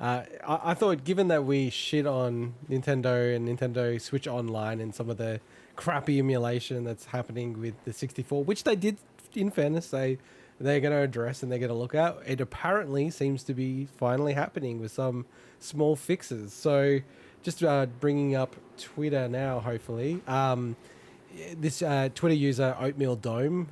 I thought, given that we shit on Nintendo and Nintendo Switch Online and some of the crappy emulation that's happening with the 64, which they did, in fairness, say they're going to address and they're going to look at, it apparently seems to be finally happening with some small fixes. So just bringing up Twitter now, hopefully. This Twitter user, Oatmeal Dome,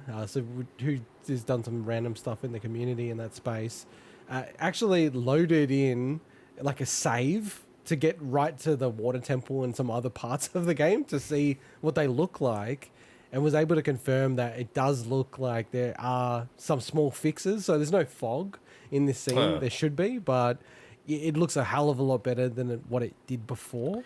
who has done some random stuff in the community in that space, actually loaded in like a save to get right to the water temple and some other parts of the game to see what they look like, and was able to confirm that it does look like there are some small fixes. So there's no fog in this scene. There should be, but it looks a hell of a lot better than what it did before.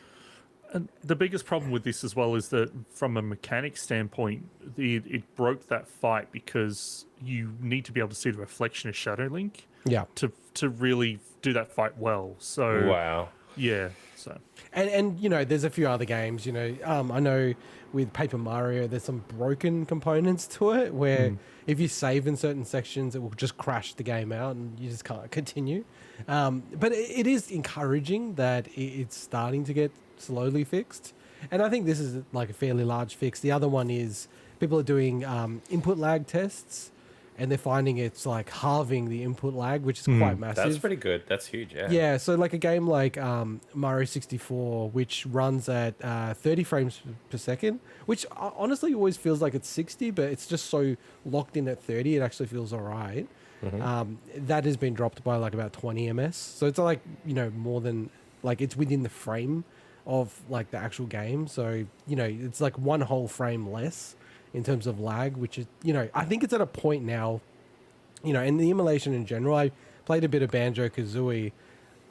And the biggest problem with this as well is that from a mechanic standpoint, it broke that fight because you need to be able to see the reflection of Shadow Link to really do that fight well. So wow. Yeah. So and you know, there's a few other games, you know, I know with Paper Mario there's some broken components to it where if you save in certain sections it will just crash the game out and you just can't continue. But it is encouraging that it's starting to get slowly fixed, and I think this is like a fairly large fix. The other one is people are doing input lag tests, and they're finding it's like halving the input lag, which is quite massive. That's pretty good. That's huge, yeah. Yeah, so like a game like Mario 64, which runs at 30 frames per second, which honestly always feels like it's 60, but it's just so locked in at 30, it actually feels all right. That has been dropped by like about 20 ms. So it's like, you know, more than, like, it's within the frame of like the actual game. So, you know, it's like one whole frame less in terms of lag, which is, you know, I think it's at a point now, you know, in the emulation in general. I played a bit of Banjo-Kazooie.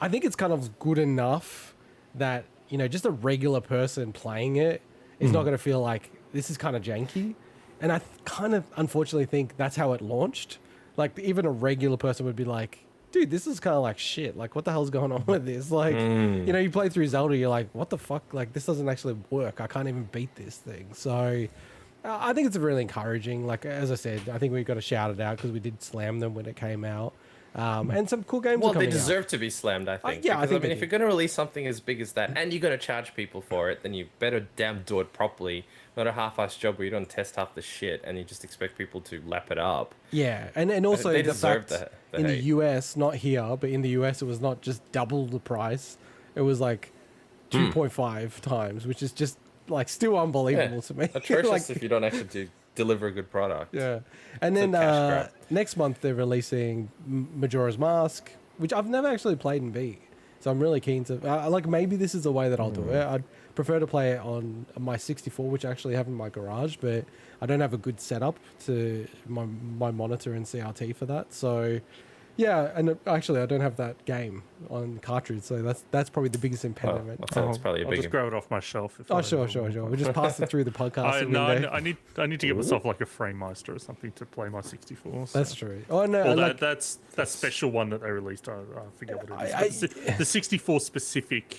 I think it's kind of good enough that, you know, just a regular person playing it is not going to feel like this is kind of janky. And I kind of unfortunately think that's how it launched. Like, even a regular person would be like, dude, this is kind of like shit. Like, what the hell's going on with this? Like, you know, you play through Zelda, you're like, what the fuck? Like, this doesn't actually work. I can't even beat this thing. So I think it's really encouraging. Like, as I said, I think we've got to shout it out because we did slam them when it came out. And some cool games are coming they deserve out. to be slammed, I think. Yeah, I think I mean, if you're going to release something as big as that and you're going to charge people for it, then you better damn do it properly. Not a half-assed job where you don't test half the shit and you just expect people to lap it up. Yeah, and also they the deserve fact the in hate. the US, not here, but in the US, it was not just double the price. It was like 2.5 times, which is just like still unbelievable to me. Atrocious Like, if you don't actually deliver a good product. yeah. And then next month they're releasing Majora's Mask, which I've never actually played and beat. So I'm really keen to, like, maybe this is the way that I'll do it. I'd prefer to play it on my 64, which I actually have in my garage, but I don't have a good setup to my monitor and CRT for that. So yeah, and actually I don't have that game on cartridge, so that's probably the biggest impediment. That's probably a I'll big... just grab it off my shelf. Sure. We'll just pass it through the podcast. I need to get myself like a FrameMeister or something to play my 64. So. That's true. Oh no, well, like, that's that special one that they released. I forget what it is. The 64 specific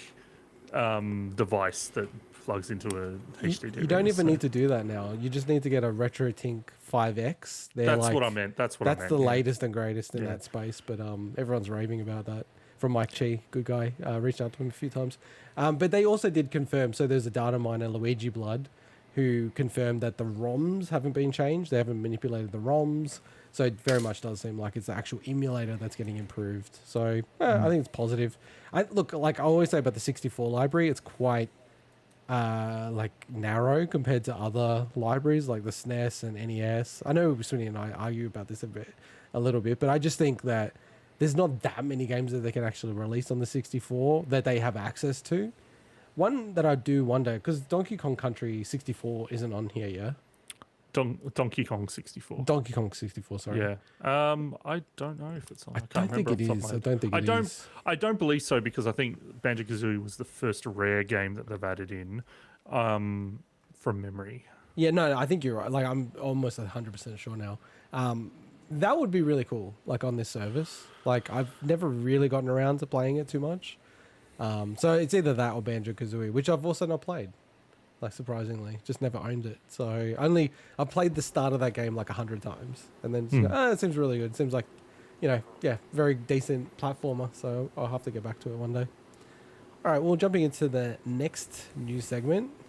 device that plugs into a HD. You don't even need to do that now. You just need to get a RetroTink 5X. That's what I meant. That's the latest and greatest in that space. But everyone's raving about that. From Mike Chi, good guy. Reached out to him a few times. But they also did confirm. So there's a data miner, LuigiBlood, who confirmed that the ROMs haven't been changed. They haven't manipulated the ROMs. So it very much does seem like it's the actual emulator that's getting improved. So I think it's positive. Look, like I always say about the 64 library, it's quite like narrow compared to other libraries like the SNES and NES. I know Swinny and I argue about this a little bit, but I just think that there's not that many games that they can actually release on the 64 that they have access to. One that I do wonder, because Donkey Kong Country 64 isn't on here, yeah? Donkey Kong 64. Donkey Kong 64, sorry. Yeah. I don't know if it's on. I don't think it is. I don't believe so, because I think Banjo-Kazooie was the first rare game that they've added in from memory. Yeah, no, I think you're right. Like, I'm almost 100% sure now. That would be really cool, like, on this service. Like, I've never really gotten around to playing it too much. So it's either that or Banjo-Kazooie, which I've also not played. Like, surprisingly, just never owned it. So I played the start of that game like 100 times, and then it seems really good. It seems like very decent platformer. So I'll have to get back to it one day. All right, well, jumping into the next news segment,